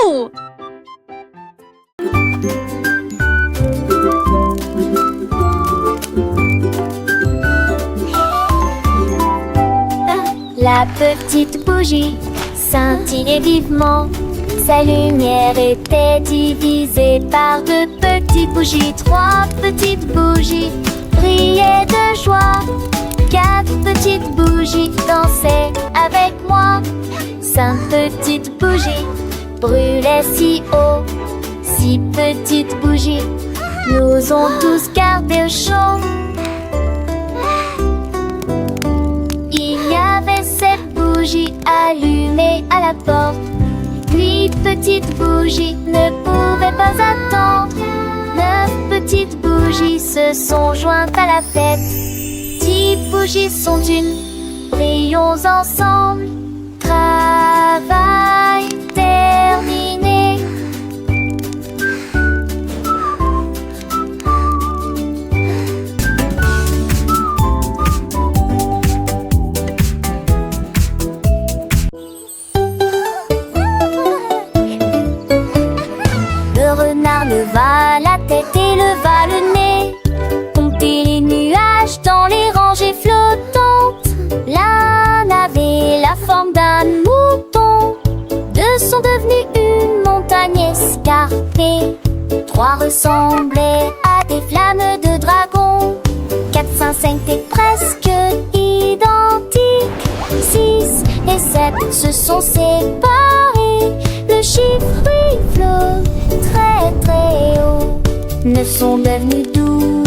Wouhou! La petite bougie scintillait vivement. Sa lumière était divisée par deux petites bougies. Trois petites bougies brillaient de joie. Quatre petites bougies dansaient avec moi. Cinq petites bougies brûlaient si haut. Six petites bougies nous ont tous gardés au chaud. Il y avait sept bougies allumées à la porte. Huit petites bougies ne pouvaient pas attendre. Neuf petites bougies se sont jointes à la fête. 10 bougies sont une, brillons ensemble. Travail terminé. Le renard leva la tête et leva le nez. Compter les nuages dans les rangées flottantes. L'un avait la forme d'un mouton. Deux sont devenus une montagne escarpée. Trois ressemblaient à des flammes de dragon. 4, 5, 5 étaient presque identiques. 6 et 7 se sont séparés. Le chiffre flotte très très haut. 9 sont devenus 12.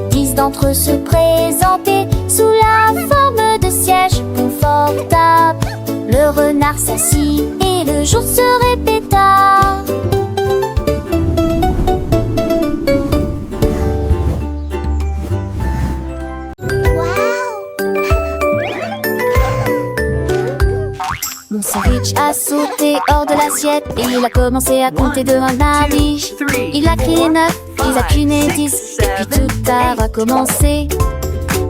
10 d'entre eux se présentaient sous la forme de sièges confortables. Le renard s'assit et le jour se répéta. Mon sandwich a sauté hors de l'assiette et il a commencé à compter de 1 à 10. Il a crié 9, il a cuné 10 et puis tout a recommencé.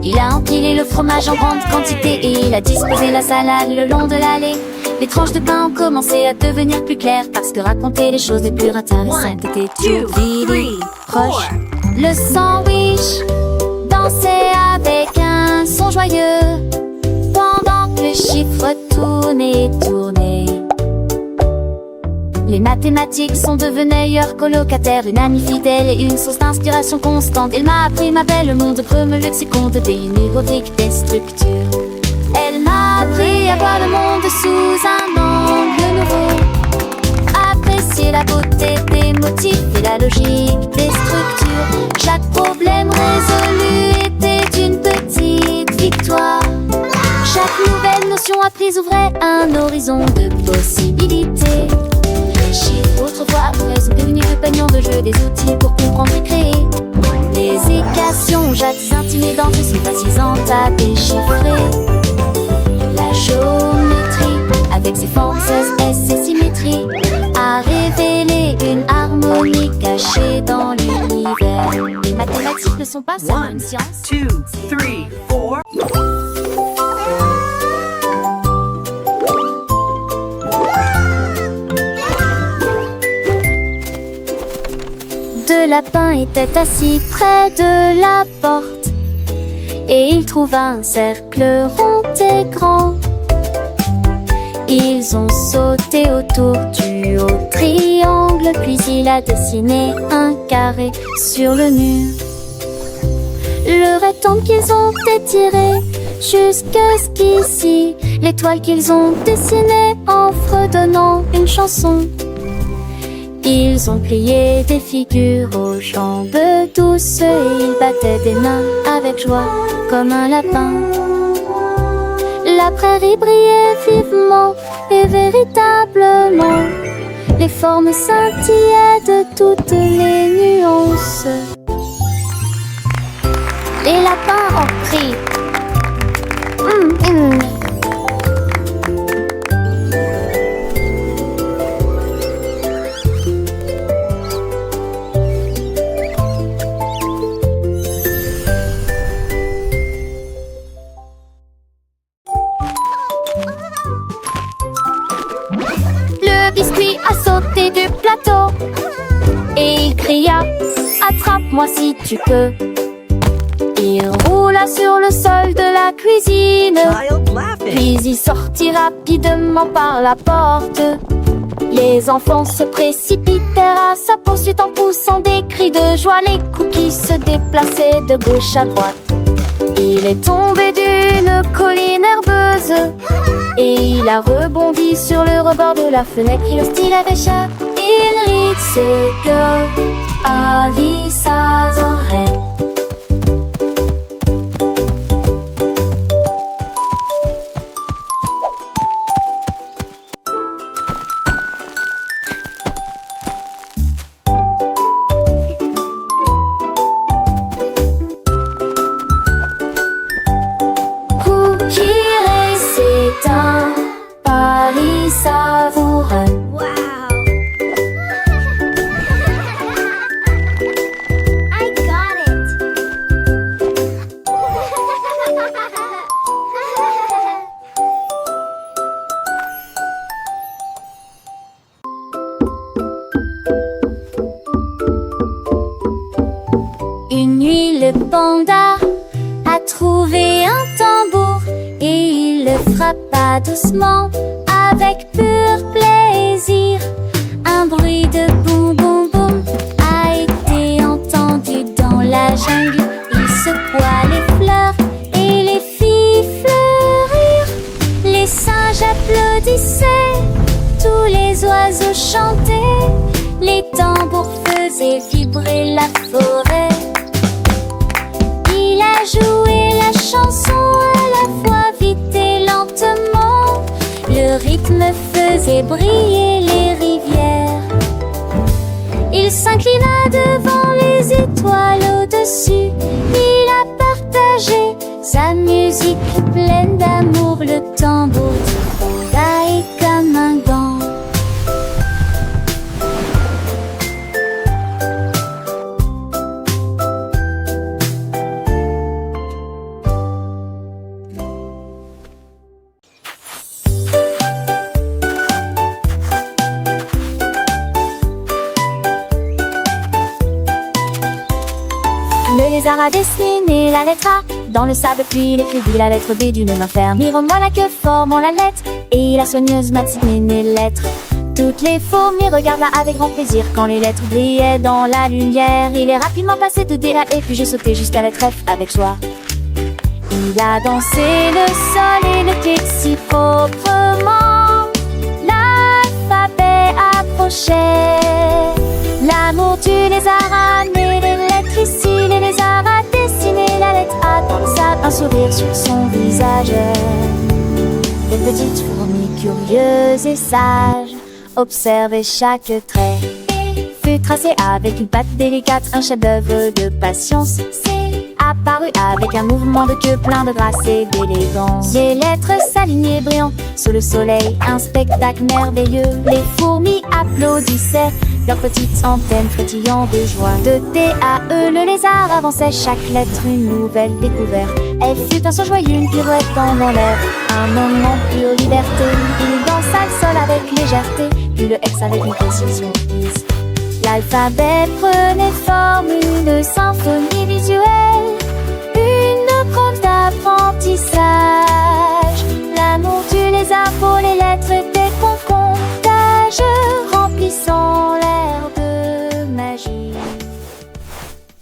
Il a empilé le fromage en grande quantité et il a disposé la salade le long de l'allée. Les tranches de pain ont commencé à devenir plus claires parce que raconter les choses les plus intéressantes était tout vite proche. Le sandwich dansait avec un son joyeux pendant que le chiffre tournait. Les mathématiques sont devenues meilleurs colocataires, une amie fidèle et une source d'inspiration constante. Elle m'a appris ma belle monde comme le lexicon de des numériques des structures. Elle m'a appris à voir le monde sous un angle nouveau, apprécier la beauté des motifs et la logique des structures. Chaque problème résolu était une petite victoire. Chaque nouvelle notion apprise ouvrait un horizon de possibilités. Les chiffres autrefois sont devenus le panier de jeu, des outils pour comprendre et créer. Les équations jadis intimidantes sont fascinantes à déchiffrer. La géométrie, avec ses formes et ses symétries, a révélé une harmonie cachée dans l'univers. Les mathématiques ne sont pas seulement une science. 1, 2, 3, 4. Deux lapins étaient assis près de la porte et il trouva un cercle rond et grand. Ils ont sauté autour du haut triangle, puis il a dessiné un carré sur le mur. Le rectangle qu'ils ont étiré jusqu'ici, l'étoile qu'ils ont dessinée en fredonnant une chanson. Ils ont plié des figures aux jambes douces et ils battaient des mains avec joie comme un lapin. La prairie brillait vivement et véritablement. Les formes scintillaient de toutes les nuances. Les lapins ont pris. Le biscuit a sauté du plateau. Et il cria, attrape-moi si tu peux. Il roula sur le sol de la cuisine, Child laughing. puis il sortit rapidement par la porte. Les enfants se précipitèrent à sa poursuite en poussant des cris de joie. Les cookies se déplaçaient de gauche à droite. Il est tombé d'une colline herbeuse et il a rebondi sur le rebord de la fenêtre. Il hostile avait chat. Il rit, c'est que Alice adorait. C'est un pari savoureux. Wow. I got it. Une nuit, le panda a trouvé un tambour et il le frappa doucement avec pur plaisir. Un bruit de boum boum boum a été entendu dans la jungle. Il secoua les fleurs et les fit fleurir. Les singes applaudissaient, tous les oiseaux chantaient. Les tambours faisaient vibrer la forêt. Il a joué la chanson à la fois vite et lentement. Le rythme faisait briller les rivières. Il s'inclina devant les étoiles au-dessus. Il a partagé sa musique pleine d'amour. Le tambour du panda est comme un gant. Le lézard a dessiné la lettre A dans le sable, puis il écrivit la lettre B d'une main ferme. Mire-moi la queue formant la lettre, et la soigneuse m'a dessiné les lettres. Toutes les fourmis regardent avec grand plaisir quand les lettres brillaient dans la lumière. Il est rapidement passé de D à E, puis j'ai sauté jusqu'à la lettre F avec joie. Il a dansé le sol et le pied si proprement. L'alphabet approchait. L'amour du lézard a amené les lettres ici. Les lézards a dessiné la lettre A dans le sable. Un sourire sur son visage. Les petites fourmis curieuses et sages observaient chaque trait. Fut tracé avec une patte délicate, un chef-d'œuvre de patience. C'est apparu avec un mouvement de queue plein de grâce et d'élégance. Les lettres s'alignaient brillantes sous le soleil, un spectacle merveilleux. Les fourmis applaudissaient, leurs petites antennes frétillant de joie. De T à E, le lézard avançait, chaque lettre une nouvelle découverte. Elle fut un son joyeux, une pirouette dans l'air, un moment pure liberté. Il dansa le sol avec légèreté, puis le X avec une précision prise. L'alphabet prenait forme, une symphonie visuelle, une conte d'apprentissage. L'amour du lézard pour les lettres était concours.